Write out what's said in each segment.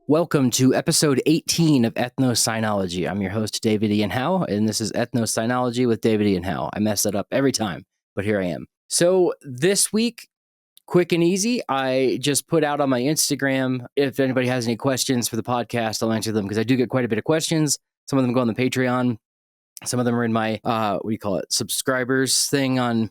Welcome to episode 18 of Ethnocynology. I'm your host, David Ian Howe, and this is Ethnocynology with David Ian Howe. I mess it up every time, but here I am. So this week, quick and easy, I just put out on my Instagram, if anybody has any questions for the podcast, I'll answer them because I do get quite a bit of questions. Some of them go on the Patreon. Some of them are in my, subscribers thing on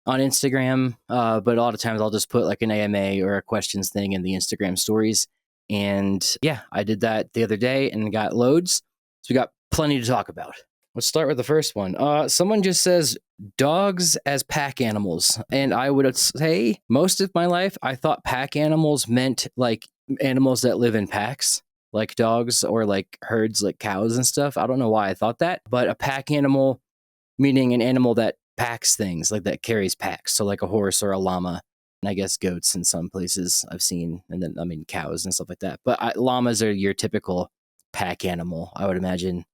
Instagram. But a lot of times I'll just put like an AMA or a questions thing in the Instagram stories. And yeah, I did that the other day and got loads. So we got plenty to talk about. Let's start with the first one. Someone just says dogs as pack animals. And I would say most of my life, I thought pack animals meant like animals that live in packs, like dogs or like herds, like cows and stuff. I don't know why I thought that, but a pack animal meaning an animal that packs things, like that carries packs. So like a horse or a llama. And I guess goats in some places I've seen, and then cows and stuff like that. But llamas are your typical pack animal, I would imagine.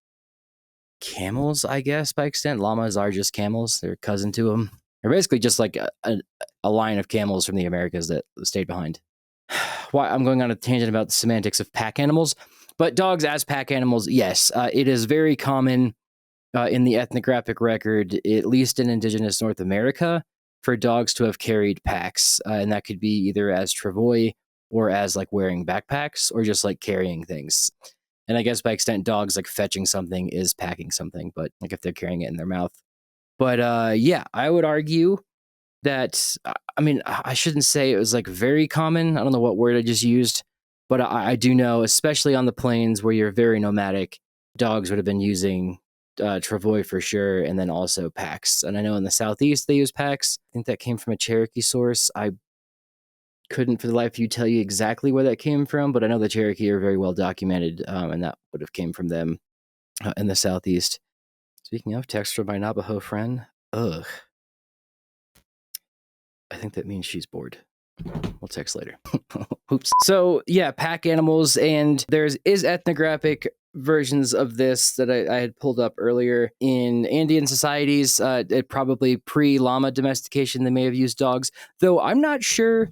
Camels, I guess, by extent. Llamas are just camels. They're cousin to them. They're basically just like a line of camels from the Americas that stayed behind. Why I'm going on a tangent about the semantics of pack animals, but dogs as pack animals, yes, it is very common in the ethnographic record, at least in Indigenous North America, for dogs to have carried packs, and that could be either as travois or as like wearing backpacks or just like carrying things. And I guess by extent, dogs like fetching something is packing something, but like if they're carrying it in their mouth. But yeah, I would argue that, I shouldn't say it was like very common. I don't know what word I just used, but I do know, especially on the plains where you're very nomadic, dogs would have been using travois for sure, and then also packs. And I know in the southeast they use packs. I think that came from a Cherokee source. I couldn't for the life of you tell you exactly where that came from, but I know the Cherokee are very well documented, and that would have came from them in the southeast. Speaking of, text from my Navajo friend. Ugh. I think that means she's bored. We'll text later. Oops. So yeah, pack animals, and is ethnographic versions of this that I had pulled up earlier in Andean societies. It probably pre-llama domestication, they may have used dogs, though I'm not sure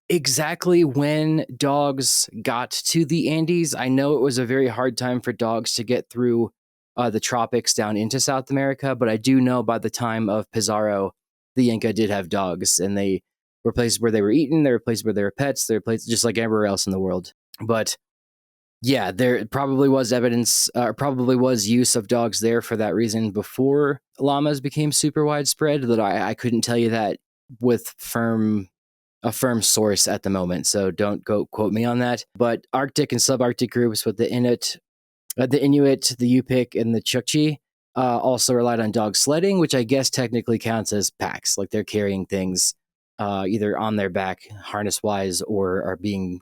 exactly when dogs got to the Andes. I know it was a very hard time for dogs to get through the tropics down into South America, but I do know by the time of Pizarro, the Inca did have dogs, and they were places where they were eaten, there were places where they were pets, there were places just like everywhere else in the world. But yeah, there probably was evidence, probably was use of dogs there for that reason before llamas became super widespread, that I couldn't tell you that with a firm source at the moment, so don't go quote me on that. But Arctic and subarctic groups with the Inuit, the Yupik, and the Chukchi also relied on dog sledding, which I guess technically counts as packs, like they're carrying things either on their back, harness-wise, or are being,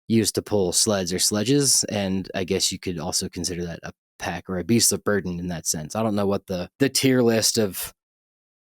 used to pull sleds or sledges. And I guess you could also consider that a pack or a beast of burden in that sense. I don't know what the tier list of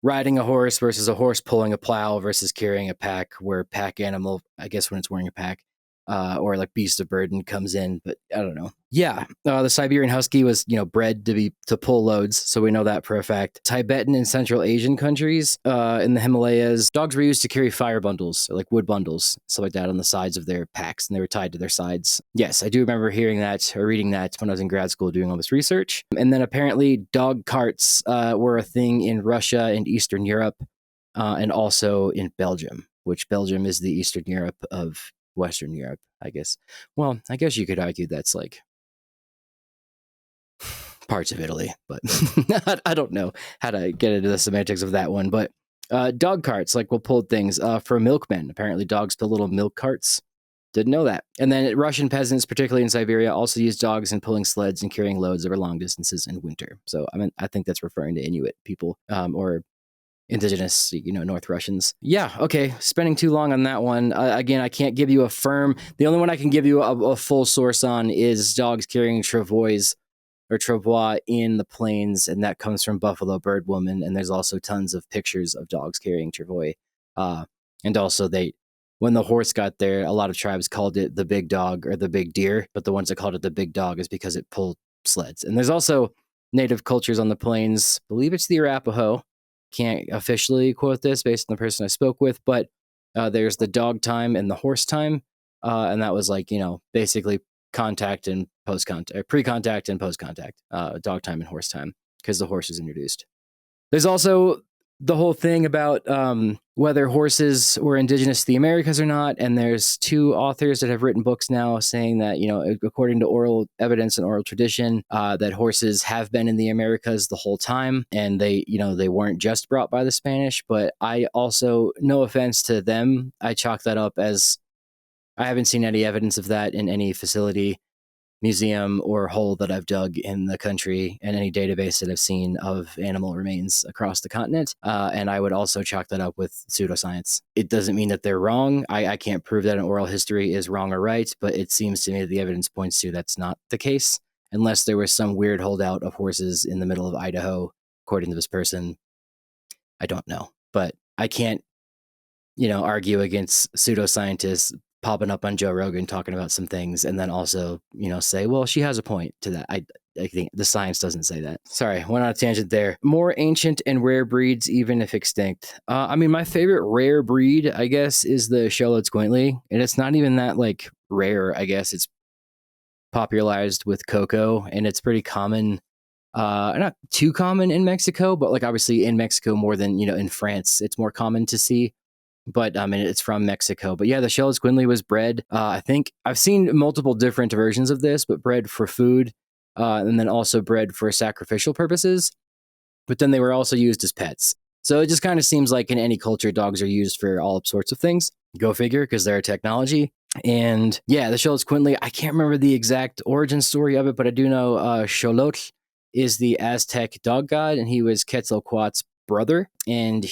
riding a horse versus a horse pulling a plow versus carrying a pack, where pack animal, I guess when it's wearing a pack, or like beast of burden comes in, but I don't know. Yeah, the Siberian Husky was, bred to pull loads, so we know that for a fact. Tibetan and Central Asian countries, in the Himalayas, dogs were used to carry fire bundles, or like wood bundles, stuff like that, on the sides of their packs, and they were tied to their sides. Yes, I do remember hearing that or reading that when I was in grad school doing all this research. And then apparently dog carts were a thing in Russia and Eastern Europe, and also in Belgium, which Belgium is the Eastern Europe of Western Europe, I guess. Well, I guess you could argue that's like parts of Italy, but I don't know how to get into the semantics of that one. But dog carts, like, will pull things for milkmen. Apparently dogs pull little milk carts. Didn't know that. And then Russian peasants, particularly in Siberia, also use dogs in pulling sleds and carrying loads over long distances in winter. So I think that's referring to Inuit people, or Indigenous, North Russians. Yeah, okay, spending too long on that one. Again, I can't give you the only one I can give you a full source on is dogs carrying travois or travois in the plains, and that comes from Buffalo Bird Woman, and there's also tons of pictures of dogs carrying travois. And also when the horse got there, a lot of tribes called it the big dog or the big deer, but the ones that called it the big dog is because it pulled sleds. And there's also native cultures on the plains, I believe it's the Arapaho, can't officially quote this based on the person I spoke with, but there's the dog time and the horse time. and that was like, basically contact and post-contact, pre-contact and post-contact, dog time and horse time, because the horse was introduced. There's also the whole thing about whether horses were indigenous to the Americas or not, and there's 2 authors that have written books now saying that, according to oral evidence and oral tradition, that horses have been in the Americas the whole time, and they weren't just brought by the Spanish. But I also, no offense to them, I chalk that up as I haven't seen any evidence of that in any facility, museum, or hole that I've dug in the country, and any database that I've seen of animal remains across the continent. And I would also chalk that up with pseudoscience. It doesn't mean that they're wrong. I can't prove that an oral history is wrong or right, but it seems to me that the evidence points to that's not the case, unless there was some weird holdout of horses in the middle of Idaho, according to this person. I don't know, but I can't, argue against pseudoscientists popping up on Joe Rogan talking about some things, and then also, say, well, she has a point to that. I think the science doesn't say that. Sorry, went on a tangent there. More ancient and rare breeds, even if extinct. My favorite rare breed, I guess, is the Xoloitzcuintli, and it's not even that like rare. I guess it's popularized with cocoa, and it's pretty common. Not too common in Mexico, but like obviously in Mexico more than in France, it's more common to see. But it's from Mexico. But yeah, the Xoloitzcuintli was bred. I think I've seen multiple different versions of this, but bred for food, and then also bred for sacrificial purposes. But then they were also used as pets. So it just kind of seems like in any culture, dogs are used for all sorts of things. Go figure, because they're a technology. And yeah, the Xoloitzcuintli, I can't remember the exact origin story of it, but I do know Xolotl is the Aztec dog god, and he was Quetzalcoatl's brother. And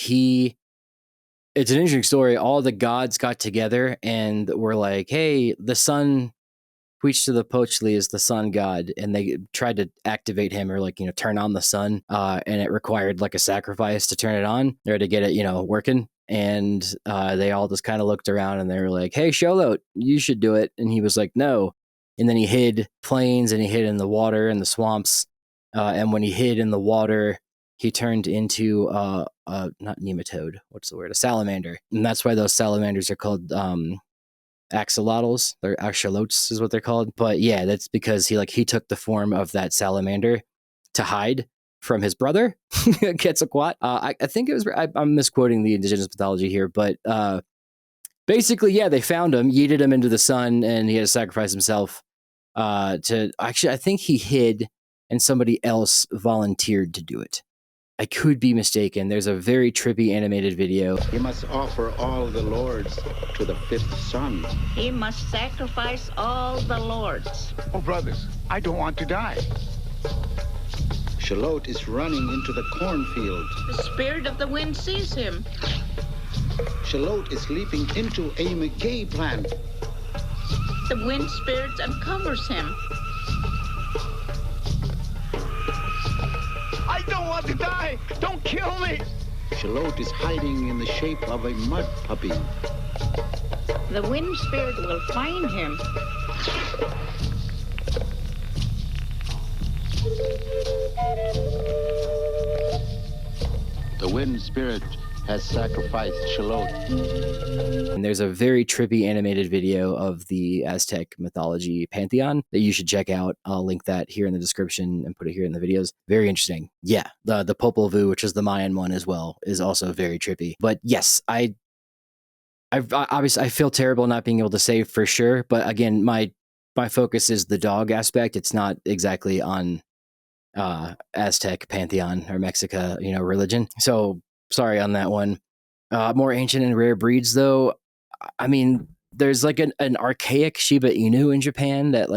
it's an interesting story. All the gods got together and were like, hey, the sun, Huitzilopochtli is the sun god. And they tried to activate him, or like, turn on the sun. And it required like a sacrifice to turn it on, or to get it, working. And they all just kind of looked around and they were like, hey, Xolotl, you should do it. And he was like, no. And then he hid plains, and he hid in the water and the swamps. And when he hid in the water, he turned into not nematode. What's the word? A salamander. And that's why those salamanders are called axolotls. They're axolots is what they're called. But yeah, that's because he took the form of that salamander to hide from his brother, Quetzalcoatl. I think it was, I'm misquoting the indigenous mythology here, but basically, yeah, they found him, yeeted him into the sun, and he had to sacrifice himself I think he hid, and somebody else volunteered to do it. I could be mistaken. There's a very trippy animated video. He must offer all the lords to the 5th son. He must sacrifice all the lords. Oh, brothers, I don't want to die. Xolotl is running into the cornfield. The spirit of the wind sees him. Xolotl is leaping into a maguey plant. The wind spirit uncovers him. I don't want to die! Don't kill me! Xolotl is hiding in the shape of a mud puppy. The wind spirit will find him. The wind spirit has sacrificed Xolotl. And there's a very trippy animated video of the Aztec mythology pantheon that you should check out. I'll link that here in the description and put it here in the videos. Very interesting. Yeah, the Popol Vuh, which is the Mayan one as well, is also very trippy. But yes, I obviously I feel terrible not being able to say for sure. But again, my focus is the dog aspect. It's not exactly on Aztec pantheon or Mexica, religion. So sorry on that one. More ancient and rare breeds, though. There's like an archaic Shiba Inu in Japan that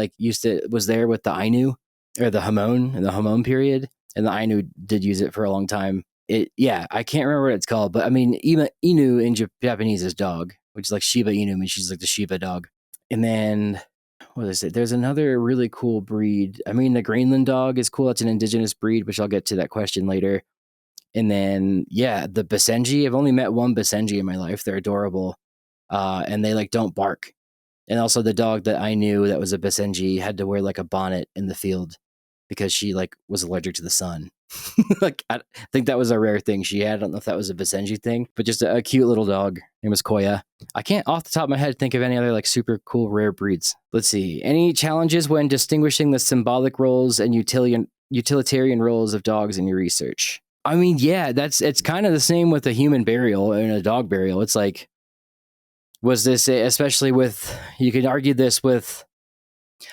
was there with the Ainu, or the Hamon in the Hamon period, and the Ainu did use it for a long time. I can't remember what it's called, but Inu in Japanese is dog, which is like Shiba Inu, means she's like the Shiba dog. And then what is it? There's another really cool breed. The Greenland dog is cool. That's an indigenous breed, which I'll get to that question later. And then, yeah, the Basenji. I've only met one Basenji in my life. They're adorable. And they don't bark. And also the dog that I knew that was a Basenji had to wear like a bonnet in the field because she was allergic to the sun. Like, I think that was a rare thing she had. I don't know if that was a Vicenji thing, but just a cute little dog. Name was Koya. I can't, off the top of my head, think of any other like super cool rare breeds. Let's see. Any challenges when distinguishing the symbolic roles and utilitarian roles of dogs in your research? I mean, yeah, it's kind of the same with a human burial and a dog burial. It's like, was this, especially with, you could argue this with,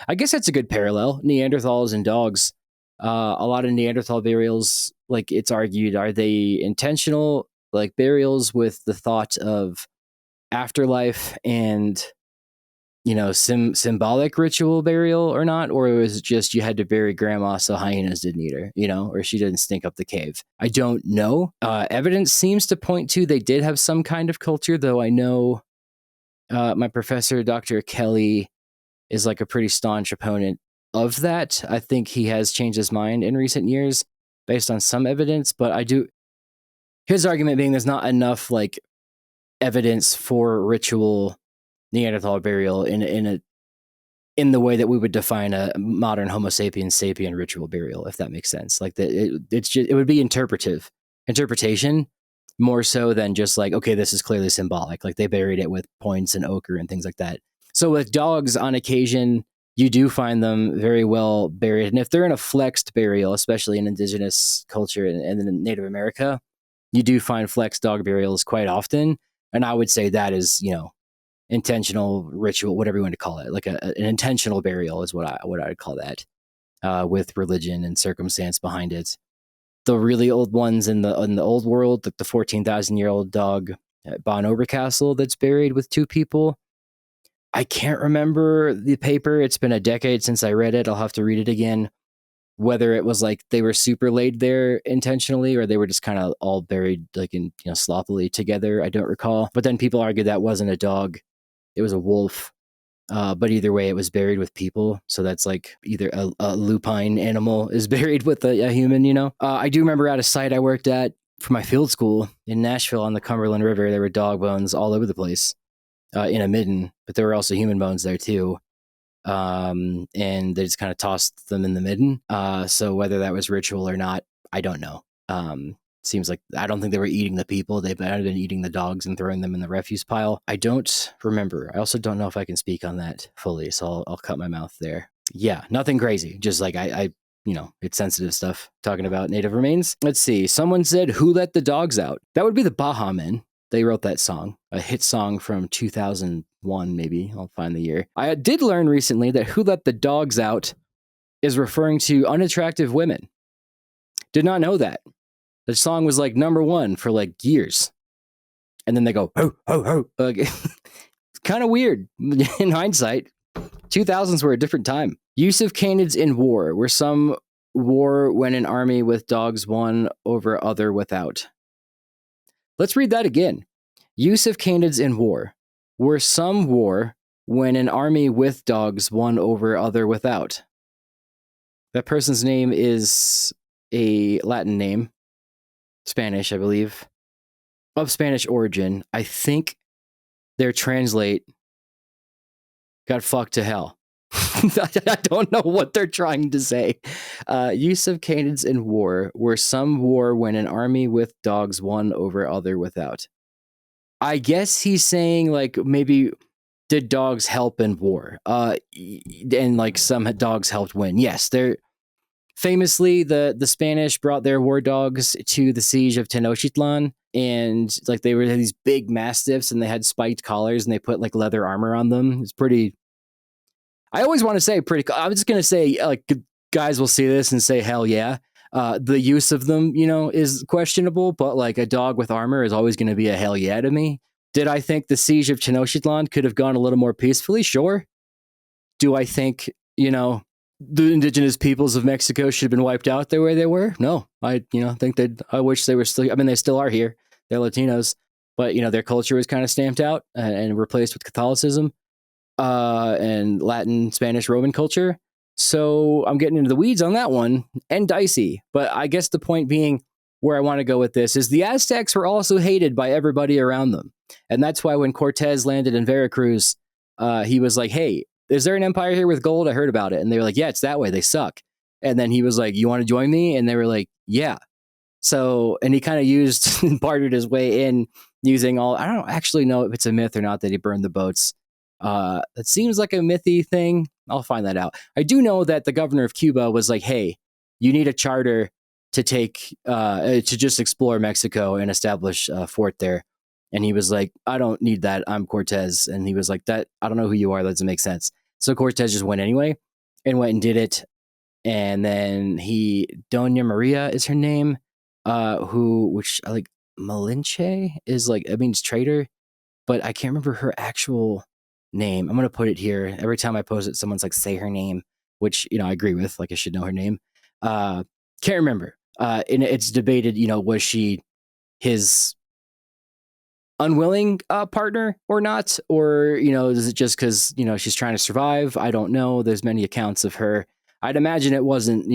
I guess that's a good parallel, Neanderthals and dogs. A lot of Neanderthal burials, like it's argued, are they intentional, like burials with the thought of afterlife and, you know, symbolic ritual burial or not? Or was it just you had to bury grandma so hyenas didn't eat her, you know, or she didn't stink up the cave? I don't know. Evidence seems to point to they did have some kind of culture, though I know my professor, Dr. Kelly, is like a pretty staunch opponent of that. I think he has changed his mind in recent years based on some evidence, but his argument being there's not enough like evidence for ritual Neanderthal burial in the way that we would define a modern Homo sapiens sapien ritual burial, if that makes sense. Like it would be interpretation more so than just like, okay, this is clearly symbolic. Like they buried it with points and ochre and things like that. So with dogs, on occasion, you do find them very well buried. And if they're in a flexed burial, especially in indigenous culture and in Native America, you do find flexed dog burials quite often. And I would say that is, you know, intentional ritual, whatever you want to call it. Like an intentional burial is what I would call that, with religion and circumstance behind it. The really old ones in the old world, like the 14,000-year-old dog at Bon Overcastle that's buried with two people. I can't remember the paper. It's been a decade since I read it. I'll have to read it again. Whether it was like they were super laid there intentionally or they were just kind of all buried like in, you know, sloppily together. I don't recall. But then people argue that wasn't a dog. It was a wolf. But either way, it was buried with people. So that's like either a lupine animal is buried with a human, you know? I do remember at a site I worked at for my field school in Nashville on the Cumberland River, there were dog bones all over the place. In a midden, but there were also human bones there too. And they just kind of tossed them in the midden. So whether that was ritual or not, I don't know. Seems like, I don't think they were eating the people. They might have been eating the dogs and throwing them in the refuse pile. I don't remember. I also don't know if I can speak on that fully, so I'll cut my mouth there. Yeah, nothing crazy. Just like I you know, it's sensitive stuff talking about native remains. Let's see. Someone said, "Who let the dogs out?" That would be the Baha Men. They wrote that song, a hit song from 2001, maybe. I'll find the year. I did learn recently that "Who Let the Dogs Out" is referring to unattractive women. Did not know that. The song was like #1 for like years. And then they go, ho, ho, ho. It's kind of weird in hindsight. 2000s were a different time. Use of canids in war, where some war when an army with dogs won over other without. Let's read that again. Use of canids in war, where some war when an army with dogs won over other without. That person's name is a Latin name, Spanish, I believe, of Spanish origin. I think their translate got fucked to hell. I don't know what they're trying to say. Use of canids in war, where some war when an army with dogs won over other without. I guess he's saying like maybe did dogs help in war? And like some dogs helped win. Yes, they're famously the Spanish brought their war dogs to the siege of Tenochtitlan, and like they were these big mastiffs and they had spiked collars and they put like leather armor on them. It's pretty. I always want to say pretty. I'm just gonna say like guys will see this and say hell yeah. The use of them, you know, is questionable, but like a dog with armor is always going to be a hell yeah to me. Did I think the siege of Tenochtitlan could have gone a little more peacefully? Sure. Do I think, you know, the indigenous peoples of Mexico should have been wiped out the way they were? No. I think I wish they were still, I mean, they still are here. They're Latinos, but, you know, their culture was kind of stamped out and replaced with Catholicism and Latin, Spanish, Roman culture. So I'm getting into the weeds on that one and dicey. But I guess the point being where I want to go with this is the Aztecs were also hated by everybody around them. And that's why when Cortez landed in Veracruz, he was like, hey, is there an empire here with gold? I heard about it. And they were like, yeah, it's that way. They suck. And then he was like, you want to join me? And they were like, yeah. So, and he kind of used, bartered his way in using all, I don't actually know if it's a myth or not that he burned the boats. That seems like a mythy thing. I'll find that out. I do know that the governor of Cuba was like, hey, you need a charter to take, to just explore Mexico and establish a fort there. And he was like, I don't need that. I'm Cortez. And he was like, that, I don't know who you are. That doesn't make sense. So Cortez just went anyway and went and did it. And then Doña Maria is her name, which I like, Malinche is like, it means traitor, but I can't remember her actual name. I'm going to put it here. Every time I post it, someone's like, say her name, which, I agree with, like I should know her name. Can't remember. And it's debated, was she his unwilling partner or not? Or, is it just because, she's trying to survive? I don't know. There's many accounts of her. I'd imagine it wasn't,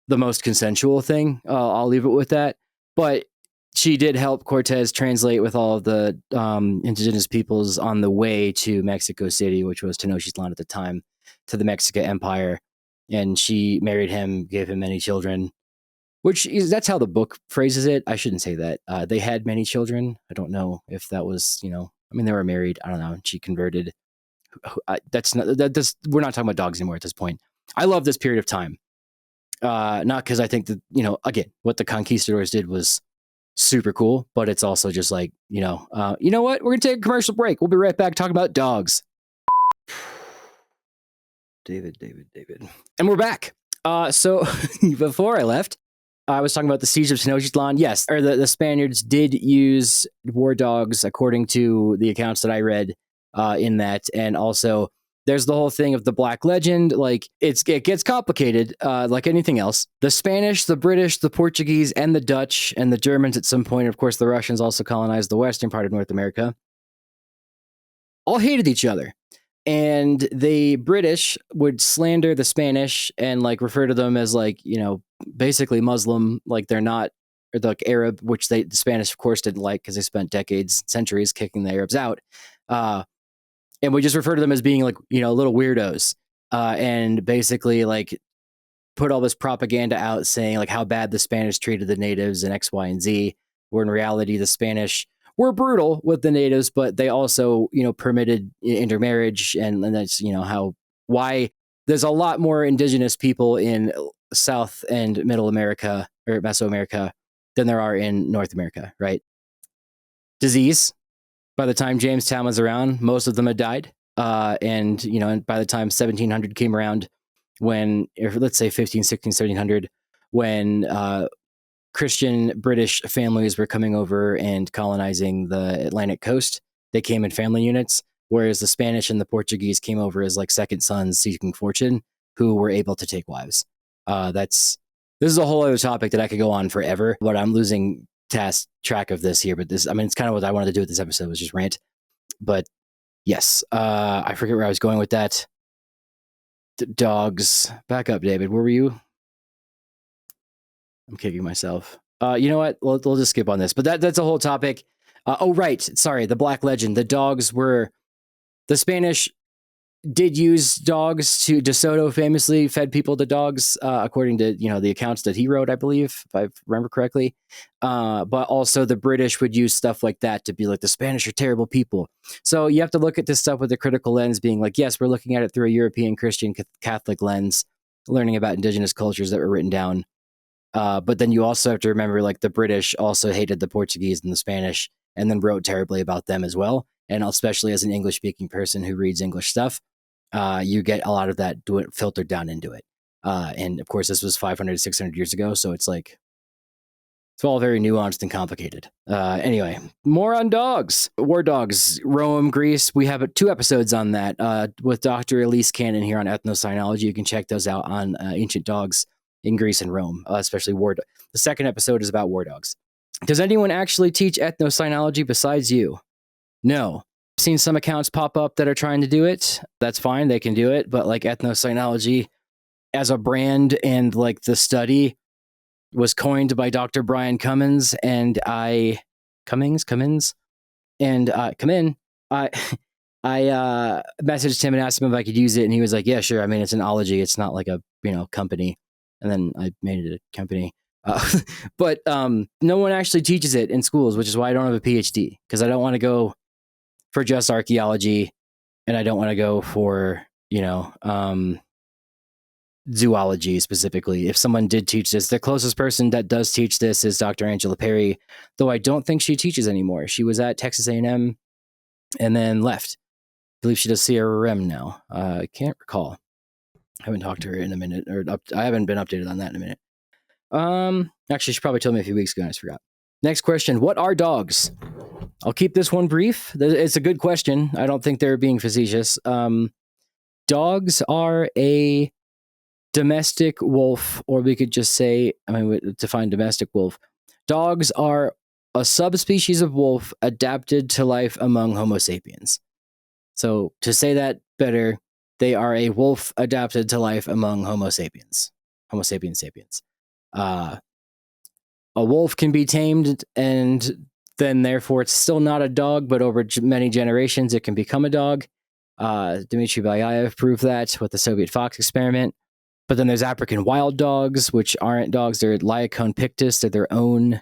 the most consensual thing. I'll leave it with that. But she did help Cortez translate with all of the indigenous peoples on the way to Mexico City, which was Tenochtitlan at the time, to the Mexican Empire. And she married him, gave him many children, that's how the book phrases it. I shouldn't say that. They had many children. I don't know if that was, they were married. I don't know. She converted. We're not talking about dogs anymore at this point. I love this period of time. Not because I think that, again, what the Conquistadors did was super cool, but it's also just like, you know what? We're going to take a commercial break. We'll be right back talking about dogs. David. And we're back. So before I left, I was talking about the siege of Tenochtitlan. Yes, or the Spaniards did use war dogs, according to the accounts that I read in that. And also, there's the whole thing of the Black Legend. Like, it gets complicated, like anything else. The Spanish, the British, the Portuguese, and the Dutch, and the Germans at some point, of course, the Russians also colonized the western part of North America, all hated each other. And the British would slander the Spanish and like refer to them as like, basically Muslim, like they're not, or like Arab, which the Spanish of course didn't like because they spent decades, centuries kicking the Arabs out. And we just refer to them as being like, little weirdos. And basically like put all this propaganda out saying like how bad the Spanish treated the natives and X, Y, and Z, where in reality the Spanish were brutal with the natives, but they also, permitted intermarriage, and that's, why there's a lot more indigenous people in South and Middle America or Mesoamerica than there are in North America, right? Disease. By the time Jamestown was around, most of them had died. And by the time 1700 came around, when, let's say 15, 16, 1700, when Christian British families were coming over and colonizing the Atlantic coast, they came in family units, whereas the Spanish and the Portuguese came over as like second sons seeking fortune who were able to take wives. This is a whole other topic that I could go on forever, but I'm losing track of this here. But it's kind of what I wanted to do with this episode, was just rant. But yes, I forget where I was going with that. Dogs. Back up, David. Where were you? I'm kicking myself. You know what? We'll just skip on this. But that's a whole topic. Right. Sorry. The Black Legend. The dogs were... The Spanish did use dogs to... De Soto famously fed people to dogs, according to, the accounts that he wrote, I believe, if I remember correctly. But also the British would use stuff like that to be like, the Spanish are terrible people. So you have to look at this stuff with a critical lens, being like, yes, we're looking at it through a European Christian Catholic lens, learning about indigenous cultures that were written down. But then you also have to remember, like, the British also hated the Portuguese and the Spanish, and then wrote terribly about them as well. And especially as an English-speaking person who reads English stuff, you get a lot of that filtered down into it. And of course, this was 500, 600 years ago, so it's like, it's all very nuanced and complicated. Anyway, more on dogs. War dogs, Rome, Greece. We have 2 episodes on that with Dr. Elise Cannon here on Ethnocynology. You can check those out on ancient dogs in Greece and Rome, especially war dogs. The second episode is about war dogs. Does anyone actually teach ethnocynology besides you? No. I've seen some accounts pop up that are trying to do it. That's fine. They can do it. But like ethnocynology as a brand and like the study was coined by Dr. Brian Cummins, and I I messaged him and asked him if I could use it, and he was like, "Yeah, sure. I mean, it's an ology. It's not like a company." And then I made it a company. But no one actually teaches it in schools, which is why I don't have a PhD, because I don't want to go for just archaeology, and I don't want to go for zoology specifically. If someone did teach this, the closest person that does teach this is Dr. Angela Perry, though I don't think she teaches anymore. She was at Texas A&M and then left. I believe she does CRM now. I can't recall. I haven't talked to her in a minute, or I haven't been updated on that in a minute. Actually, she probably told me a few weeks ago and I just forgot. Next question. What are dogs? I'll keep this one brief. It's a good question. I don't think they're being facetious. Dogs are a domestic wolf, or we could just say, define domestic wolf. Dogs are a subspecies of wolf adapted to life among Homo sapiens. So to say that better, they are a wolf adapted to life among Homo sapiens. Homo sapiens sapiens. A wolf can be tamed, and then therefore it's still not a dog, but over many generations it can become a dog. Dmitry Belyayev proved that with the Soviet fox experiment. But then there's African wild dogs, which aren't dogs. They're Lycaon pictus. They're their own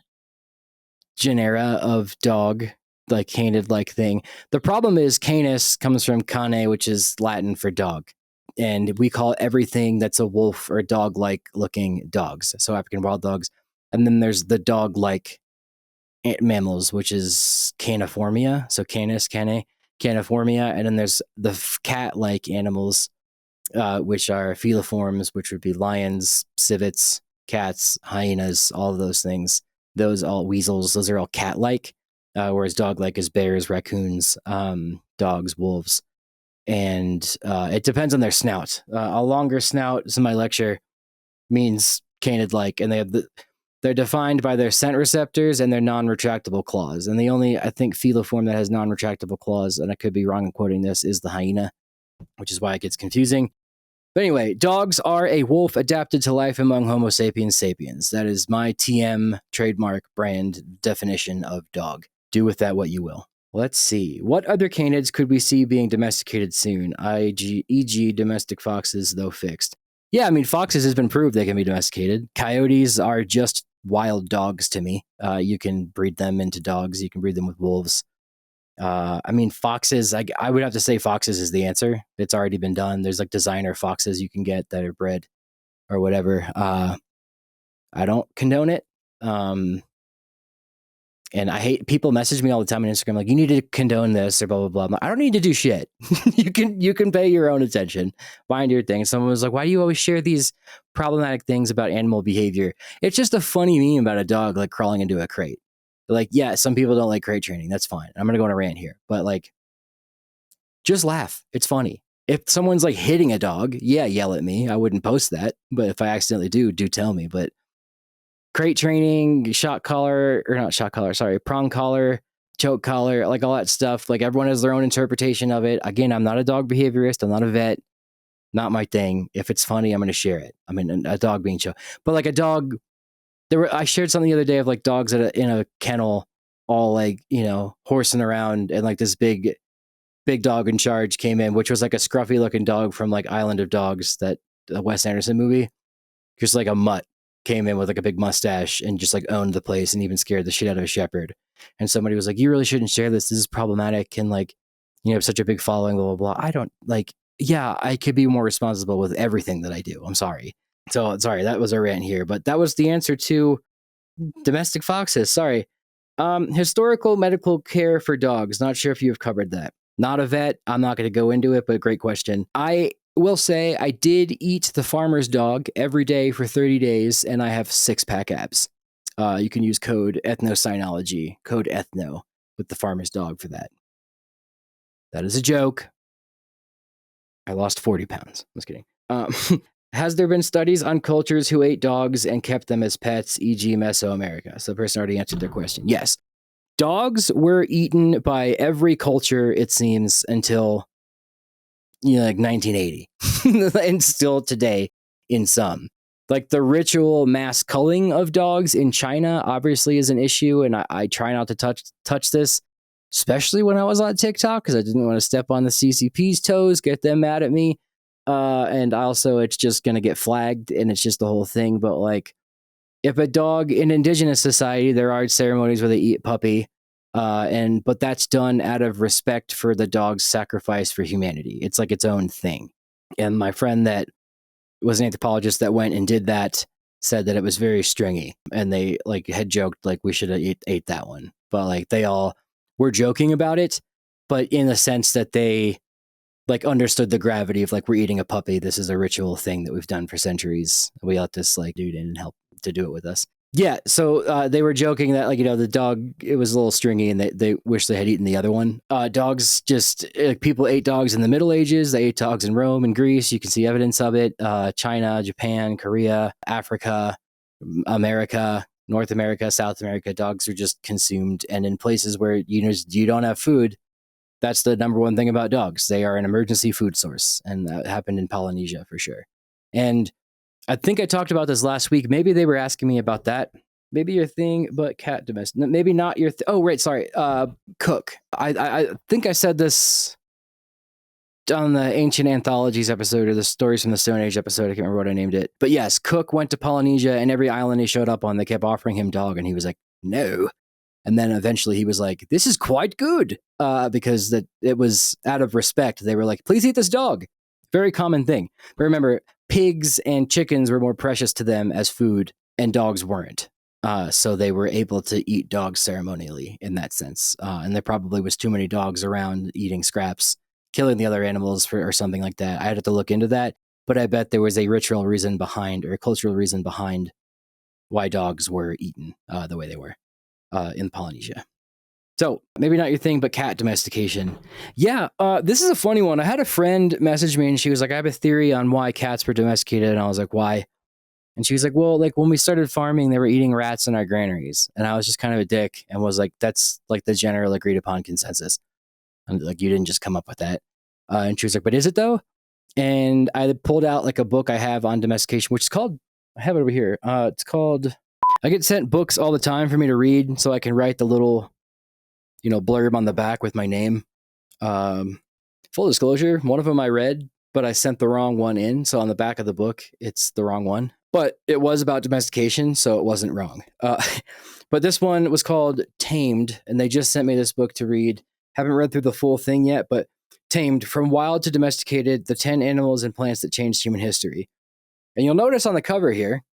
genera of dog, like canid-like thing. The problem is canis comes from cane, which is Latin for dog. And we call everything that's a wolf or dog-like looking dogs. So African wild dogs. And then there's the dog-like mammals, which is caniformia. So canis, caniformia. And then there's the cat-like animals, which are feliforms, which would be lions, civets, cats, hyenas, all of those things. Those all weasels, those are all cat-like, whereas dog-like is bears, raccoons, dogs, wolves. And it depends on their snout. A longer snout, this is my lecture, means canid-like, and they're defined by their scent receptors and their non-retractable claws. And the only, I think, feliform that has non-retractable claws, and I could be wrong in quoting this, is the hyena, which is why it gets confusing. But anyway, dogs are a wolf adapted to life among Homo sapiens sapiens. That is my TM trademark brand definition of dog. Do with that what you will. Let's see. What other canids could we see being domesticated soon? E.g. domestic foxes, though fixed. Yeah, I mean, foxes has been proved they can be domesticated. Coyotes are just wild dogs to me. You can breed them into dogs. You can breed them with wolves. I mean, foxes, I would have to say foxes is the answer. It's already been done. There's like designer foxes you can get that are bred or whatever. I don't condone it. And I hate people message me all the time on Instagram like, you need to condone this or blah, blah, blah. I'm like, I don't need to do shit. You can pay your own attention, find your thing. Someone was like, why do you always share these problematic things about animal behavior? It's just a funny meme about a dog like crawling into a crate. Like, yeah, some people don't like crate training. That's fine. I'm going to go on a rant here. But like, just laugh. It's funny. If someone's like hitting a dog, yeah, yell at me. I wouldn't post that. But if I accidentally do tell me. But crate training, prong collar, choke collar, like all that stuff. Like everyone has their own interpretation of it. Again, I'm not a dog behaviorist. I'm not a vet. Not my thing. If it's funny, I'm going to share it. I mean, a dog being choked. But like a dog... I shared something the other day of like dogs in a kennel, all like, horsing around, and like this big dog in charge came in, which was like a scruffy looking dog from like Island of Dogs, that Wes Anderson movie. Just like a mutt came in with like a big mustache and just like owned the place and even scared the shit out of a shepherd. And somebody was like, you really shouldn't share this. This is problematic. And like, such a big following, blah, blah, blah. I don't like, yeah, I could be more responsible with everything that I do. I'm sorry. So, sorry, that was a rant here, but that was the answer to domestic foxes. Sorry. Historical medical care for dogs. Not sure if you've covered that. Not a vet. I'm not going to go into it, but great question. I will say I did eat the farmer's dog every day for 30 days, and I have 6-pack abs. You can use code Ethnocynology, code Ethno, with the farmer's dog for that. That is a joke. I lost 40 pounds. I'm just kidding. Has there been studies on cultures who ate dogs and kept them as pets, e.g. Mesoamerica? So the person already answered their question. Yes. Dogs were eaten by every culture, it seems, until, like 1980. And still today in some. Like the ritual mass culling of dogs in China obviously is an issue, and I try not to touch this. especially when I was on TikTok, because I didn't want to step on the CCP's toes, get them mad at me. And also, it's just going to get flagged, and it's just the whole thing. But like, if a dog in indigenous society, there are ceremonies where they eat puppy, but that's done out of respect for the dog's sacrifice for humanity. It's like its own thing. And my friend that was an anthropologist that went and did that said that it was very stringy, and they like had joked like we should have ate that one, but like they all were joking about it, but in the sense that they like understood the gravity of like, we're eating a puppy. This is a ritual thing that we've done for centuries. We let this like dude in and help to do it with us. Yeah. So they were joking that like, the dog, it was a little stringy, and they wish they had eaten the other one. Dogs just, people ate dogs in the Middle Ages. They ate dogs in Rome and Greece. You can see evidence of it. China, Japan, Korea, Africa, America, North America, South America. Dogs are just consumed. And in places where, you don't have food, that's the number one thing about dogs. They are an emergency food source. And that happened in Polynesia for sure. And I think I talked about this last week. Maybe they were asking me about that. Maybe your thing, but cat domestic. Maybe not your. Oh, right. Sorry. Cook. I think I said this on the Ancient Anthologies episode, or the Stories from the Stone Age episode. I can't remember what I named it. But yes, Cook went to Polynesia, and every island he showed up on, they kept offering him dog, and he was like, no. And then eventually he was like, this is quite good, because it was out of respect. They were like, please eat this dog. Very common thing. But remember, pigs and chickens were more precious to them as food, and dogs weren't. So they were able to eat dogs ceremonially in that sense. And there probably was too many dogs around eating scraps, killing the other animals or something like that. I had to look into that, but I bet there was a ritual reason behind, or a cultural reason behind, why dogs were eaten the way they were in Polynesia. So maybe not your thing, but cat domestication. Yeah, this is a funny one. I had a friend message me, and she was like, I have a theory on why cats were domesticated. And I was like, why? And she was like, well, like when we started farming, they were eating rats in our granaries. And I was just kind of a dick and was like, that's like the general agreed upon consensus. And like, you didn't just come up with that. And she was like, but is it though? And I pulled out like a book I have on domestication, which is called, I have it over here. It's called, I get sent books all the time for me to read so I can write the little, blurb on the back with my name. Full disclosure, one of them I read, but I sent the wrong one in. So on the back of the book, it's the wrong one. But it was about domestication, so it wasn't wrong. But this one was called Tamed, and they just sent me this book to read. Haven't read through the full thing yet, but Tamed, From Wild to Domesticated, the 10 Animals and Plants That Changed Human History. And you'll notice on the cover here,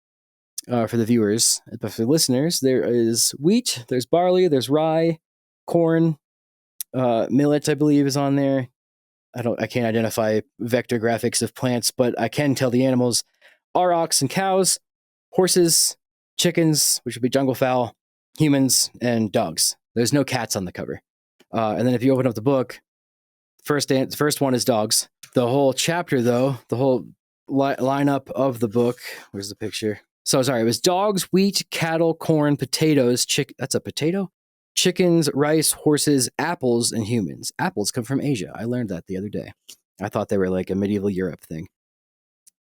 for the viewers, but for the listeners, there is wheat, there's barley, there's rye, corn, millet, I believe, is on there. I can't identify vector graphics of plants, but I can tell the animals are ox and cows, horses, chickens, which would be jungle fowl, humans, and dogs. There's no cats on the cover. And then if you open up the book, the first one is dogs. The whole chapter, though, the whole lineup of the book, where's the picture? So sorry, it was dogs, wheat, cattle, corn, potatoes, that's a potato? Chickens, rice, horses, apples, and humans. Apples come from Asia. I learned that the other day. I thought they were like a medieval Europe thing.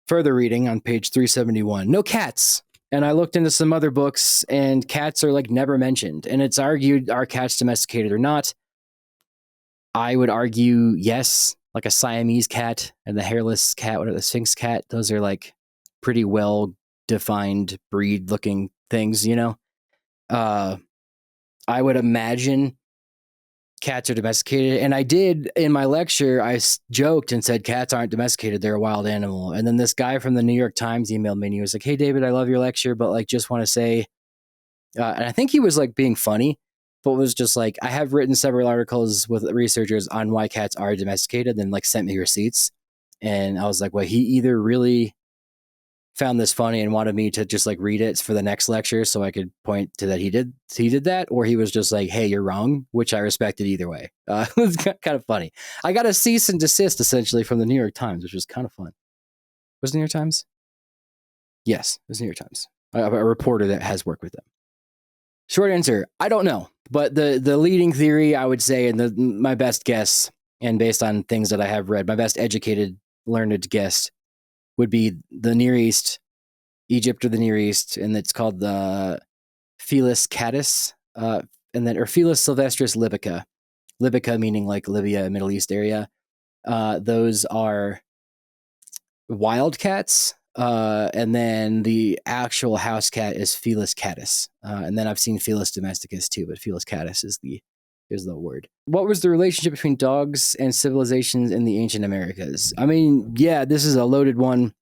Further reading on page 371. No cats. And I looked into some other books, and cats are like never mentioned. And it's argued, are cats domesticated or not? I would argue yes, like a Siamese cat and the hairless cat, or the Sphinx cat. Those are like pretty well defined breed looking things, I would imagine cats are domesticated. And I did, in my lecture, I joked and said cats aren't domesticated, they're a wild animal. And then this guy from the New York Times emailed me, and he was like, hey, David, I love your lecture, but like just want to say, and I think he was like being funny, but was just like, I have written several articles with researchers on why cats are domesticated, and like sent me receipts. And I was like, well, he either really found this funny and wanted me to just like read it for the next lecture so I could point to that he did that, or he was just like, hey, you're wrong, which I respected either way. It was kind of funny. I got a cease and desist essentially from the New York Times, which was kind of fun. Was it New York Times? Yes, it was New York Times. A reporter that has worked with them. Short answer, I don't know. But the leading theory, I would say, and my best guess, and based on things that I have read, my best educated, learned guess would be the Near East, Egypt or the Near East, and it's called the Felis catus, or Felis sylvestris libica. Libica meaning like Libya, Middle East area. Those are wild cats. And then the actual house cat is Felis catus. And then I've seen Felis domesticus too, but Felis catus is the word. What was the relationship between dogs and civilizations in the ancient Americas? I mean, yeah, this is a loaded one.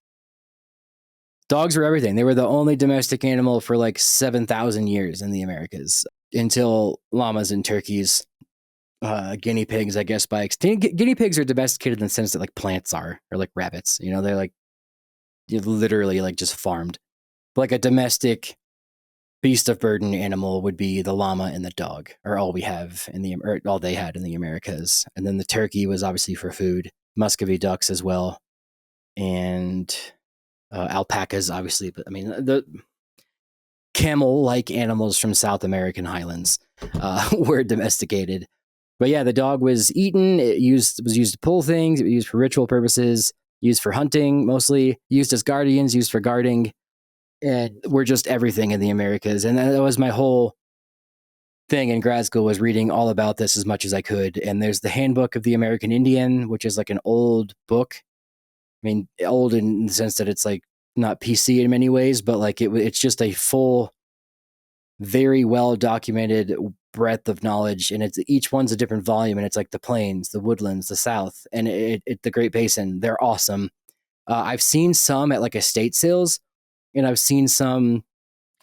Dogs were everything. They were the only domestic animal for like 7,000 years in the Americas until llamas and turkeys, guinea pigs, I guess by guinea pigs are domesticated in the sense that like plants are, or like rabbits, you know, they're like literally like just farmed. But like a domestic beast of burden animal would be the llama and the dog, or all we have or all they had in the Americas. And then the turkey was obviously for food, Muscovy ducks as well, and alpacas, obviously. But I mean, the camel-like animals from South American highlands were domesticated. But yeah, the dog was eaten. It was used to pull things. It was used for ritual purposes, used for hunting, mostly used as guardians, used for guarding. And we're just everything in the Americas. And that was my whole thing in grad school, was reading all about this as much as I could. And there's the Handbook of the American Indian, which is like an old book. I mean, old in the sense that it's like not PC in many ways, but like it's just a full, very well documented breadth of knowledge. And each one's a different volume. And it's like the plains, the woodlands, the South, and the Great Basin. They're awesome. I've seen some at like estate sales, and I've seen some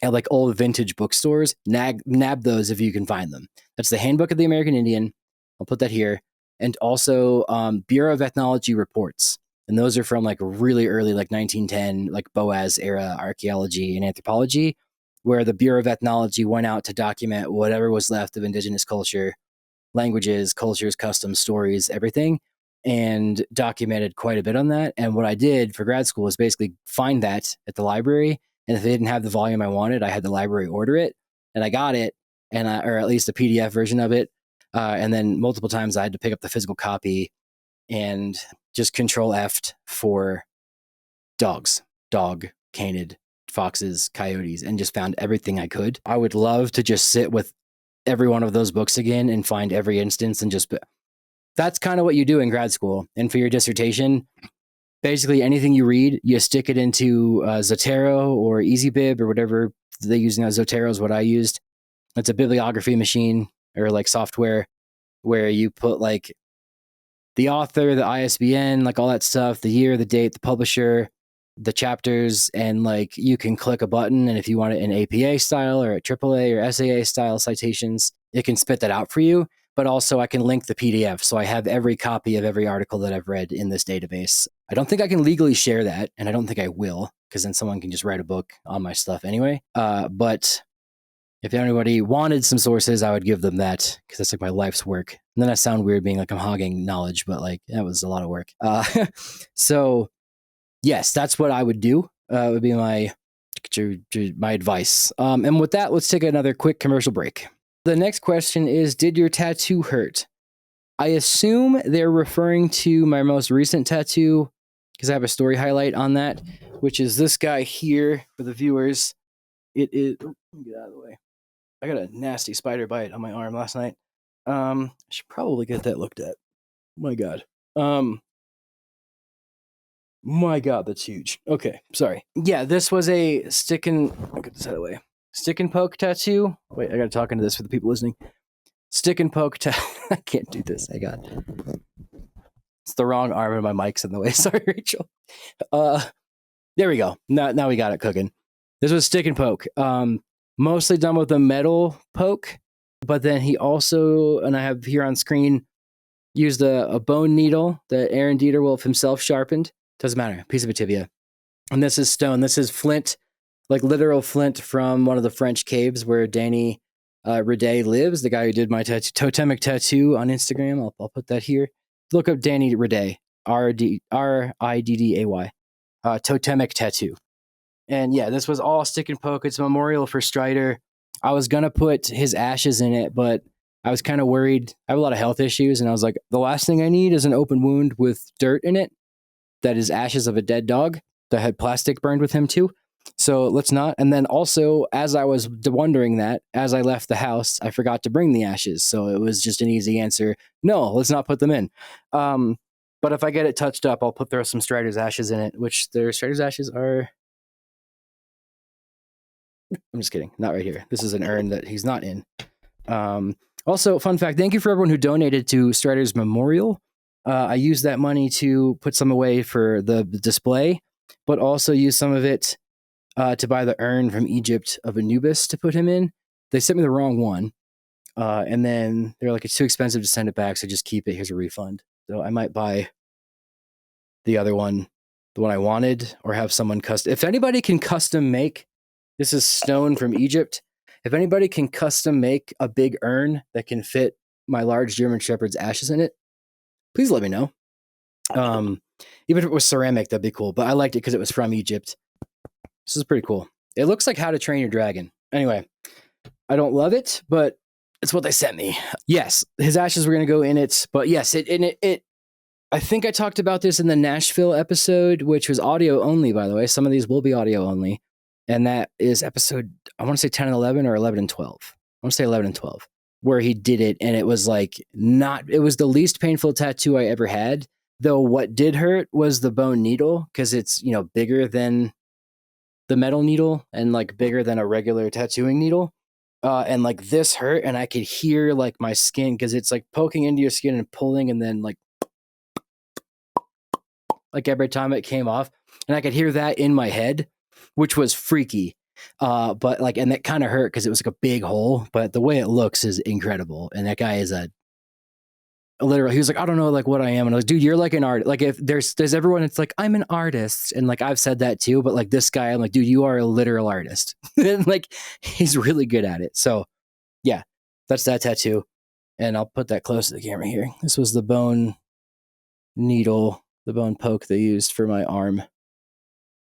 at like old vintage bookstores. Nab those if you can find them. That's the Handbook of the American Indian. I'll put that here. And also Bureau of Ethnology reports. And those are from like really early, like 1910, like Boas era archaeology and anthropology, where the Bureau of Ethnology went out to document whatever was left of indigenous culture, languages, cultures, customs, stories, everything, and documented quite a bit on that. And what I did for grad school was basically find that at the library. And if they didn't have the volume I wanted, I had the library order it, and I got it, or at least a PDF version of it. And then multiple times I had to pick up the physical copy and just Control F for dogs, dog, canid, foxes, coyotes, and just found everything I could. I would love to just sit with every one of those books again and find every instance, and just, that's kind of what you do in grad school. And for your dissertation, basically anything you read, you stick it into Zotero or EasyBib or whatever they use now. Zotero is what I used. It's a bibliography machine or like software where you put like the author, the ISBN, like all that stuff, the year, the date, the publisher, the chapters, and like you can click a button, and if you want it in APA style or at AAA or SAA style citations, it can spit that out for you. But also I can link the PDF. So I have every copy of every article that I've read in this database. I don't think I can legally share that, and I don't think I will, because then someone can just write a book on my stuff anyway. But if anybody wanted some sources, I would give them that, because that's like my life's work. And then I sound weird being like I'm hogging knowledge, but like that was a lot of work. So yes, that's what I would do. Would be my advice. And with that, let's take another quick commercial break. The next question is, did your tattoo hurt? I assume they're referring to my most recent tattoo, because I have a story highlight on that, which is this guy here for the viewers. It is, let me get out of the way. I got a nasty spider bite on my arm last night. I should probably get that looked at. My God. My God, that's huge. Okay, sorry. Yeah, this was a I'll get this out of the way. Stick and poke tattoo. Wait, I gotta talk into this for the people listening. Stick and poke tattoo. I can't do this. I got. It's the wrong arm and my mic's in the way. Sorry, Rachel. There we go. Now we got it cooking. This was stick and poke. Mostly done with a metal poke, but then he also, and I have here on screen, used a bone needle that Aaron Dieterwolf himself sharpened. Doesn't matter. Piece of a tibia. And this is stone. This is flint, like literal flint from one of the French caves where Danny Riday lives, the guy who did my totemic tattoo on Instagram. I'll put that here. Look up Danny Riday, Ridday, totemic tattoo. And yeah, this was all stick and poke. It's a memorial for Strider. I was going to put his ashes in it, but I was kind of worried. I have a lot of health issues, and I was like, the last thing I need is an open wound with dirt in it that is ashes of a dead dog that had plastic burned with him too. So let's not. And then also, as I was wondering that, as I left the house, I forgot to bring the ashes. So it was just an easy answer. No, let's not put them in. But if I get it touched up, I'll throw some Strider's ashes in it, which their Strider's ashes are. I'm just kidding. Not right here. This is an urn that he's not in. Also, fun fact, thank you for everyone who donated to Strider's Memorial. I used that money to put some away for the display, but also used some of it to buy the urn from Egypt of Anubis to put him in. They sent me the wrong one. And then they're like, it's too expensive to send it back, so just keep it. Here's a refund. So I might buy the other one, the one I wanted, or have someone custom. If anybody can custom make, this is stone from Egypt. If anybody can custom make a big urn that can fit my large German Shepherd's ashes in it, please let me know. Even if it was ceramic, that'd be cool. But I liked it because it was from Egypt. This is pretty cool. It looks like How to Train Your Dragon. Anyway, I don't love it, but it's what they sent me. Yes, his ashes were going to go in it. But yes, it. I think I talked about this in the Nashville episode, which was audio only, by the way. Some of these will be audio only. And that is episode, I want to say 10 and 11 or 11 and 12. I want to say 11 and 12, where he did it. And it was like it was the least painful tattoo I ever had. Though what did hurt was the bone needle, because it's, bigger than the metal needle and like bigger than a regular tattooing needle. And like this hurt, and I could hear like my skin, because it's like poking into your skin and pulling, and then like every time it came off, and I could hear that in my head, which was freaky. But like, and that kind of hurt because it was like a big hole, but the way it looks is incredible. And that guy is literally, he was like, I don't know like what I am. And I was like, dude, you're like an artist. Like if there's everyone, it's like, I'm an artist. And like, I've said that too, but like this guy, I'm like, dude, you are a literal artist. And like, he's really good at it. So yeah, that's that tattoo. And I'll put that close to the camera here. This was the bone needle, the bone poke they used for my arm.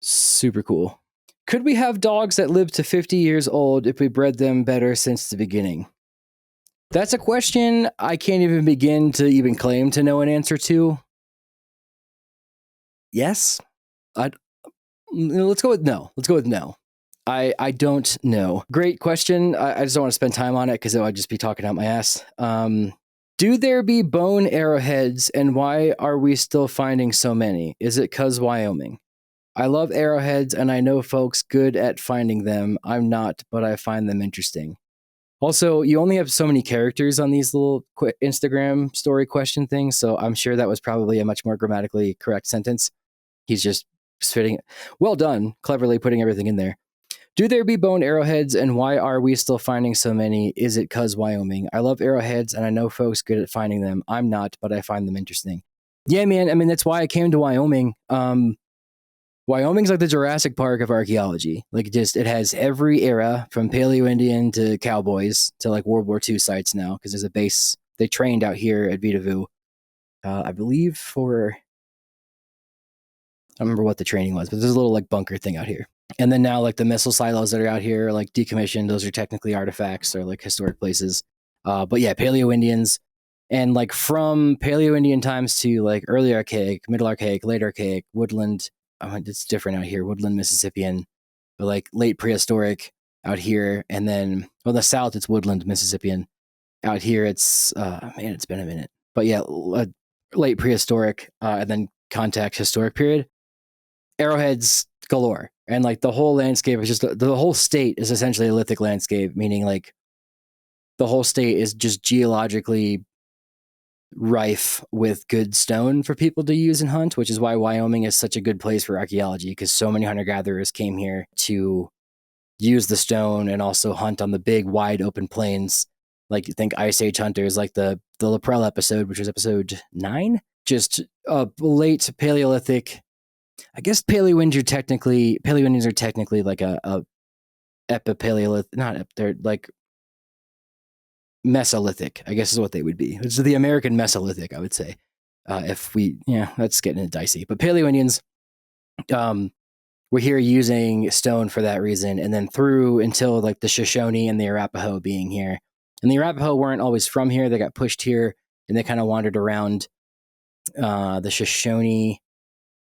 Super cool. Could we have dogs that live to 50 years old if we bred them better since the beginning? That's a question I can't even begin to even claim to know an answer to. Yes. Let's go with no. Let's go with no. I don't know. Great question. I just don't want to spend time on it because I'd just be talking out my ass. Do there be bone arrowheads, and why are we still finding so many? Is it 'cause Wyoming? I love arrowheads, and I know folks good at finding them. I'm not, but I find them interesting. Also, you only have so many characters on these little Instagram story question things, so I'm sure that was probably a much more grammatically correct sentence. He's just spitting it. Well done, cleverly putting everything in there. Do there be bone arrowheads, and why are we still finding so many? Is it 'cause Wyoming? I love arrowheads, and I know folks good at finding them. I'm not, but I find them interesting. Yeah, man, I mean, that's why I came to Wyoming. Wyoming's like the Jurassic Park of archaeology. Like, it has every era from Paleo-Indian to cowboys to like World War II sites now, because there's a base. They trained out here at Vita Vu, I believe for, I don't remember what the training was, but there's a little like bunker thing out here. And then now like the missile silos that are out here are like decommissioned. Those are technically artifacts or like historic places. But yeah, Paleo-Indians. And like from Paleo-Indian times to like early archaic, middle archaic, late archaic, woodland. It's different out here, woodland Mississippian, but like late prehistoric out here. And then, well, the south, it's woodland Mississippian. Out here, it's, it's been a minute. But yeah, late prehistoric, and then contact historic period. Arrowheads galore. And like the whole landscape is just, the whole state is essentially a lithic landscape, meaning like the whole state is just geologically rife with good stone for people to use and hunt, which is why Wyoming is such a good place for archaeology, because so many hunter-gatherers came here to use the stone and also hunt on the big wide open plains. Like, you think Ice Age hunters, like the Laprelle episode, which was episode 9, just late Paleolithic. I guess Paleo-Indians are technically like a epipaleolithic, they're like Mesolithic, I guess is what they would be. It's the American Mesolithic, I would say. That's getting dicey. But Paleo-Indians were here using stone for that reason, and then through until like the Shoshone and the Arapaho being here. And the Arapaho weren't always from here. They got pushed here, and they kind of wandered around. The Shoshone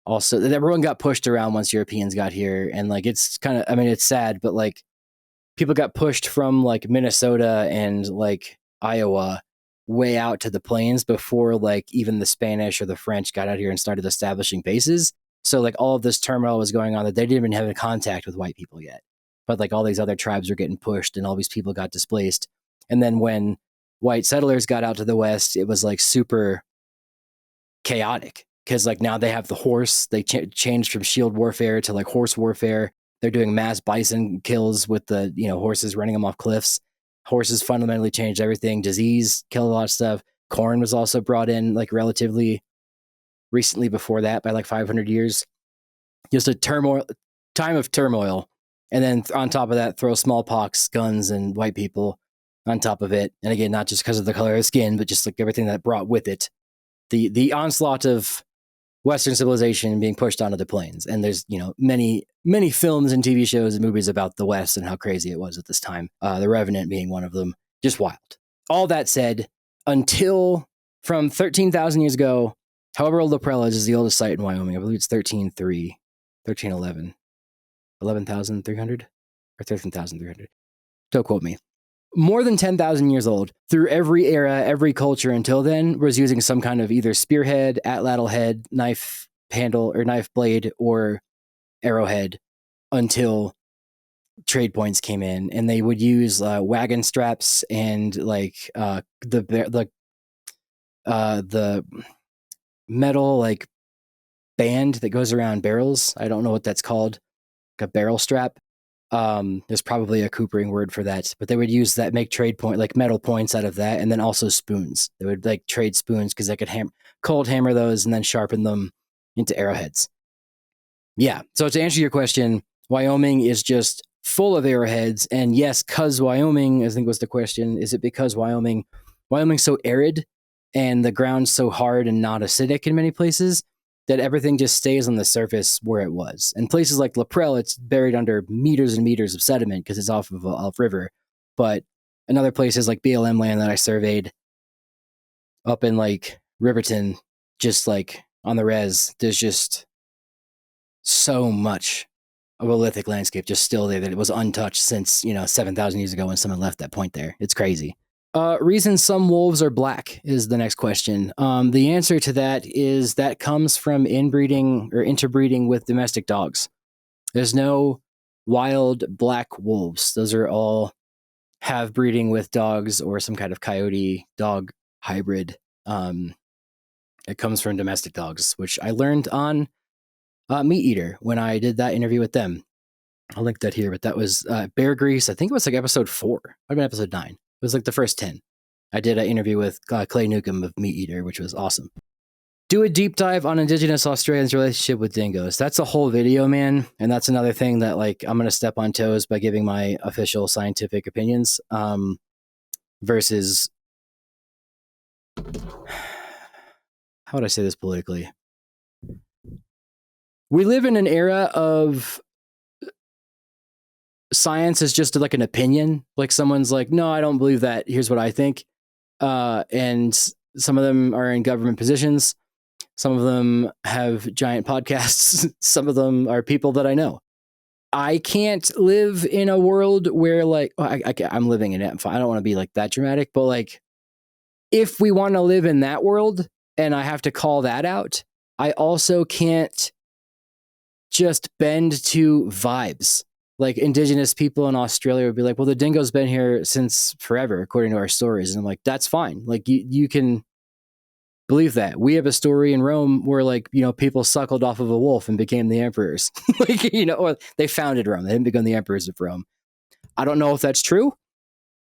also everyone got pushed around once Europeans got here. And like, it's kind of, I mean, it's sad, but like people got pushed from like Minnesota and like Iowa way out to the plains before like even the Spanish or the French got out here and started establishing bases. So like all of this turmoil was going on that they didn't even have contact with white people yet. But like all these other tribes were getting pushed and all these people got displaced. And then when white settlers got out to the West, it was like super chaotic because like now they have the horse. They changed from shield warfare to like horse warfare. They're doing mass bison kills with the, horses running them off cliffs. Horses fundamentally changed everything. Disease killed a lot of stuff. Corn was also brought in like relatively recently before that by like 500 years. Just a time of turmoil. And then on top of that, throw smallpox, guns, and white people on top of it. And again, not just because of the color of skin, but just like everything that brought with it. The onslaught of Western civilization being pushed onto the plains. And there's, many, many films and TV shows and movies about the West and how crazy it was at this time. The Revenant being one of them. Just wild. All that said, until from 13,000 years ago, however old La Prella is the oldest site in Wyoming. I believe it's 1311. 11,300 or 13,300. Don't quote me. More than 10,000 years old. Through every era, every culture until then was using some kind of either spearhead, atlatl head, knife handle, or knife blade, or arrowhead until trade points came in, and they would use wagon straps and like the metal like band that goes around barrels. I don't know what that's called. A barrel strap. There's probably a coopering word for that, but they would use that, make trade point, like metal points out of that. And then also spoons. They would like trade spoons because they could cold hammer those and then sharpen them into arrowheads. Yeah. So to answer your question, Wyoming is just full of arrowheads. And yes, cause Wyoming, I think was the question, is it because Wyoming's so arid and the ground's so hard and not acidic in many places that everything just stays on the surface where it was. And places like La Prelle, it's buried under meters and meters of sediment because it's off of a river. But in other places like BLM land that I surveyed up in like Riverton, just like on the res, there's just so much of a lithic landscape just still there that it was untouched since, 7,000 years ago when someone left that point there. It's crazy. Reason some wolves are black is the next question. The answer to that is that comes from inbreeding or interbreeding with domestic dogs. There's no wild black wolves. Those are all have breeding with dogs or some kind of coyote dog hybrid. It comes from domestic dogs, which I learned on Meat Eater when I did that interview with them. I'll link that here, but that was Bear Grease. I think it was like episode 4. Might have been episode 9. It was like the first 10. I did an interview with Clay Newcomb of Meat Eater, which was awesome. Do a deep dive on Indigenous Australians' relationship with dingoes. That's a whole video, man. And that's another thing that like I'm going to step on toes by giving my official scientific opinions versus, how would I say this politically? We live in an era of science is just like an opinion. Like someone's like, no, I don't believe that. Here's what I think. And some of them are in government positions. Some of them have giant podcasts. Some of them are people that I know. I can't live in a world where like, I'm living in it. I don't want to be like that dramatic, but like, if we want to live in that world and I have to call that out, I also can't just bend to vibes. Like Indigenous people in Australia would be like, well, the dingo's been here since forever, according to our stories. And I'm like, that's fine. Like you can believe that. We have a story in Rome where like, people suckled off of a wolf and became the emperors. Like, or they founded Rome. They didn't become the emperors of Rome. I don't know if that's true.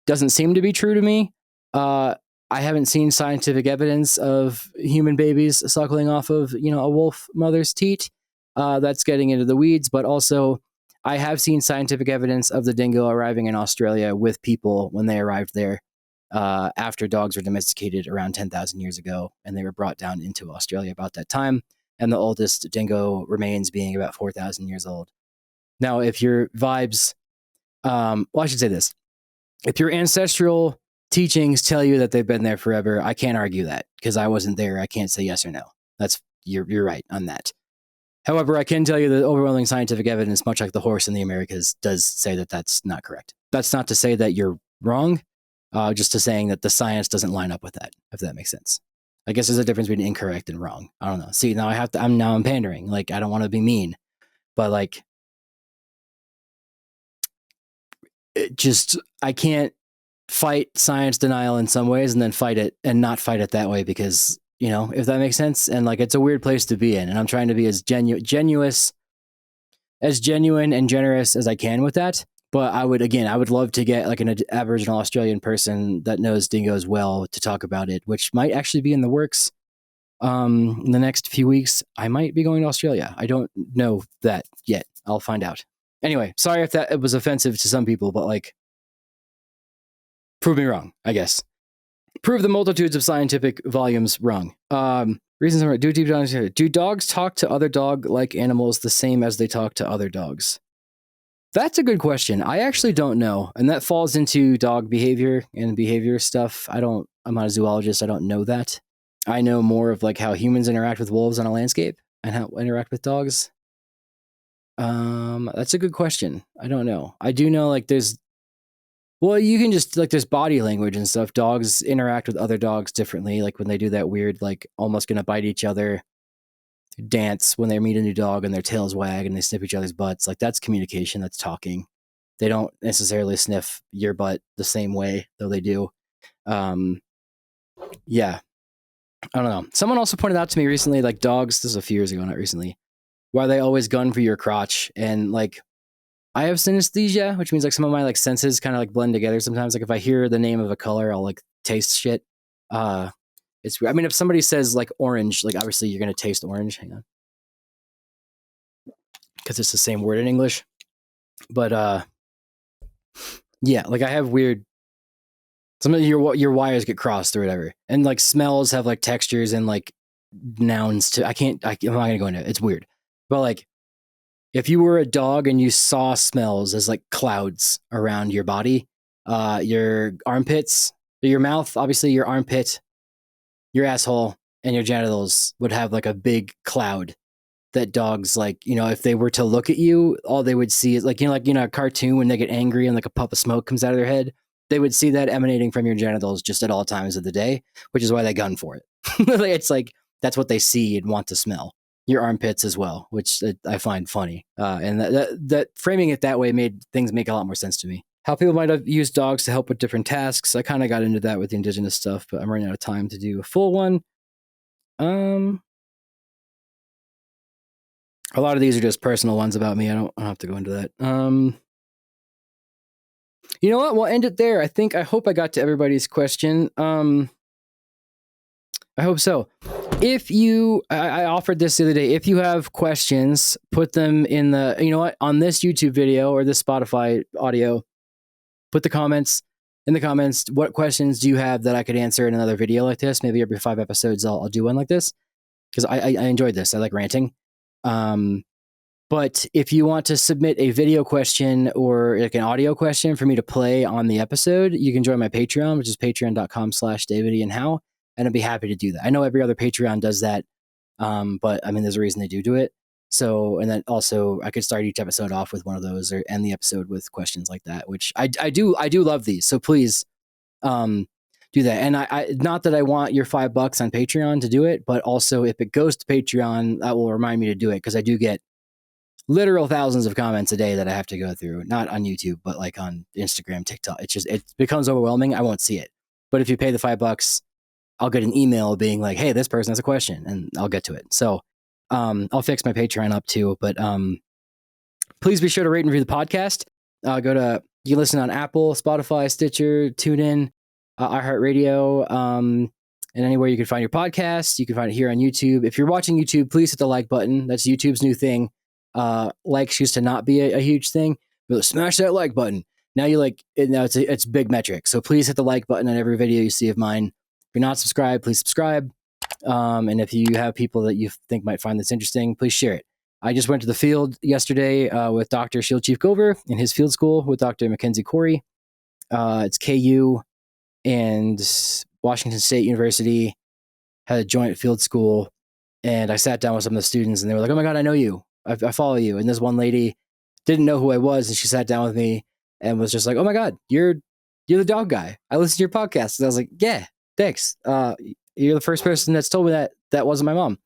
Doesn't seem to be true to me. I haven't seen scientific evidence of human babies suckling off of, a wolf mother's teat. That's getting into the weeds, but also I have seen scientific evidence of the dingo arriving in Australia with people when they arrived there after dogs were domesticated around 10,000 years ago, and they were brought down into Australia about that time, and the oldest dingo remains being about 4,000 years old. Now, if your vibes, I should say this. If your ancestral teachings tell you that they've been there forever, I can't argue that because I wasn't there. I can't say yes or no. You're right on that. However, I can tell you that overwhelming scientific evidence, much like the horse in the Americas, does say that that's not correct. That's not to say that you're wrong, just to saying that the science doesn't line up with that, if that makes sense. I guess there's a difference between incorrect and wrong. I don't know. See, now I'm pandering. Like, I don't want to be mean, but like, I can't fight science denial in some ways and then fight it and not fight it that way because, if that makes sense. And like, it's a weird place to be in. And I'm trying to be as genuine and generous as I can with that. But I would love to get like an Aboriginal Australian person that knows dingoes well to talk about it, which might actually be in the works. In the next few weeks, I might be going to Australia. I don't know that yet. I'll find out. Anyway, sorry if that was offensive to some people, but like, prove me wrong, I guess. Prove the multitudes of scientific volumes wrong. Reasons are do dogs talk to other dog-like animals the same as they talk to other dogs? That's a good question. I actually don't know. And that falls into dog behavior and behavior stuff. I'm not a zoologist. I don't know that. I know more of like how humans interact with wolves on a landscape and how interact with dogs. That's a good question. I don't know. I do know like you can just like there's body language and stuff. Dogs interact with other dogs differently. Like when they do that weird, like almost gonna bite each other dance when they meet a new dog and their tails wag and they sniff each other's butts. Like that's communication. That's talking. They don't necessarily sniff your butt the same way, though they do. Yeah. I don't know. Someone also pointed out to me recently, like dogs, this is a few years ago, not recently, why they always gun for your crotch. And like, I have synesthesia, which means like some of my like senses kind of like blend together sometimes. Like if I hear the name of a color, I'll like taste shit. If somebody says like orange, like obviously you're going to taste orange. Hang on. Because it's the same word in English. But yeah, like I have weird, some of your wires get crossed or whatever. And like smells have like textures and like nouns too. I'm not going to go into it. It's weird. But like, if you were a dog and you saw smells as like clouds around your body, your armpits, your mouth, obviously your armpit, your asshole, and your genitals would have like a big cloud that dogs like, if they were to look at you, all they would see is like, a cartoon when they get angry and like a puff of smoke comes out of their head. They would see that emanating from your genitals just at all times of the day, which is why they gun for it. It's like, that's what they see and want to smell. Your armpits as well, which I find funny. And that framing it that way made things make a lot more sense to me. How people might have used dogs to help with different tasks. I kind of got into that with the indigenous stuff, but I'm running out of time to do a full one. A lot of these are just personal ones about me. I don't have to go into that. You know what? We'll end it there. I hope I got to everybody's question. I hope so. If I offered this the other day, if you have questions, put them in on this YouTube video or this Spotify audio, put in the comments, what questions do you have that I could answer in another video like this? Maybe every 5 episodes, I'll do one like this because I enjoyed this. I like ranting. But if you want to submit a video question or like an audio question for me to play on the episode, you can join my Patreon, which is patreon.com/DavidIanHowe. And I'd be happy to do that. I know every other Patreon does that. But there's a reason they do it. So, and then also I could start each episode off with one of those or end the episode with questions like that, which I do love these. So please, do that. And I not that I want your $5 on Patreon to do it, but also if it goes to Patreon, that will remind me to do it. Cause I do get literal thousands of comments a day that I have to go through, not on YouTube, but like on Instagram, TikTok. It becomes overwhelming. I won't see it. But if you pay the $5, I'll get an email being like, hey, this person has a question, and I'll get to it. So I'll fix my Patreon up too. But please be sure to rate and review the podcast. You can listen on Apple, Spotify, Stitcher, TuneIn, iHeartRadio, and anywhere you can find your podcast. You can find it here on YouTube. If you're watching YouTube, please hit the like button. That's YouTube's new thing. Likes used to not be a huge thing. But smash that like button. Now it's a big metric. So please hit the like button on every video you see of mine. If you're not subscribed, please subscribe. And if you have people that you think might find this interesting, please share it. I just went to the field yesterday with Dr. Shield Chief Gover in his field school with Dr. Mackenzie Corey. It's KU and Washington State University had a joint field school. And I sat down with some of the students and they were like, oh my God, I know you. I follow you. And this one lady didn't know who I was. And she sat down with me and was just like, oh my God, you're the dog guy. I listened to your podcast. And I was like, yeah, thanks. You're the first person that's told me that wasn't my mom.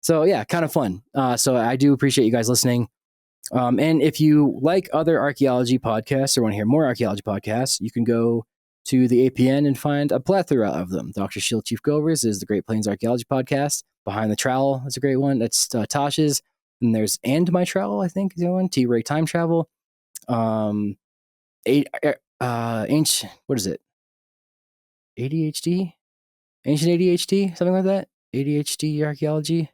So yeah, kind of fun. So I do appreciate you guys listening. And if you like other archaeology podcasts or want to hear more archaeology podcasts, you can go to the APN and find a plethora of them. Dr. Shield Chief Govers is the Great Plains Archaeology Podcast. Behind the Trowel is a great one. That's Tosh's. And there's And My Trowel, I think, is the other one. T-Ray Time Travel. Ancient, what is it? ADHD? Ancient ADHD? Something like that? ADHD Archaeology?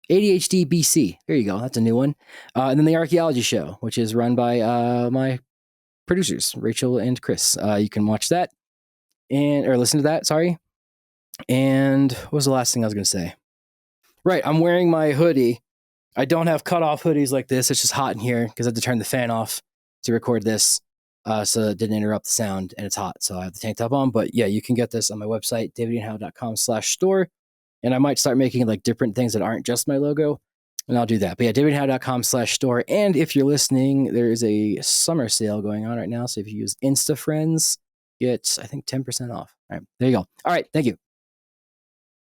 ADHD BC. There you go. That's a new one. And then the Archaeology Show, which is run by my producers, Rachel and Chris. You can watch that or listen to that. Sorry. And what was the last thing I was going to say? Right. I'm wearing my hoodie. I don't have cutoff hoodies like this. It's just hot in here because I had to turn the fan off to record this. So it didn't interrupt the sound, and it's hot. So I have the tank top on. But yeah, you can get this on my website, davidianhowe.com/store. And I might start making like different things that aren't just my logo. And I'll do that. But yeah, davidianhowe.com/store. And if you're listening, there is a summer sale going on right now. So if you use InstaFriends, get, I think, 10% off. All right, there you go. All right, thank you.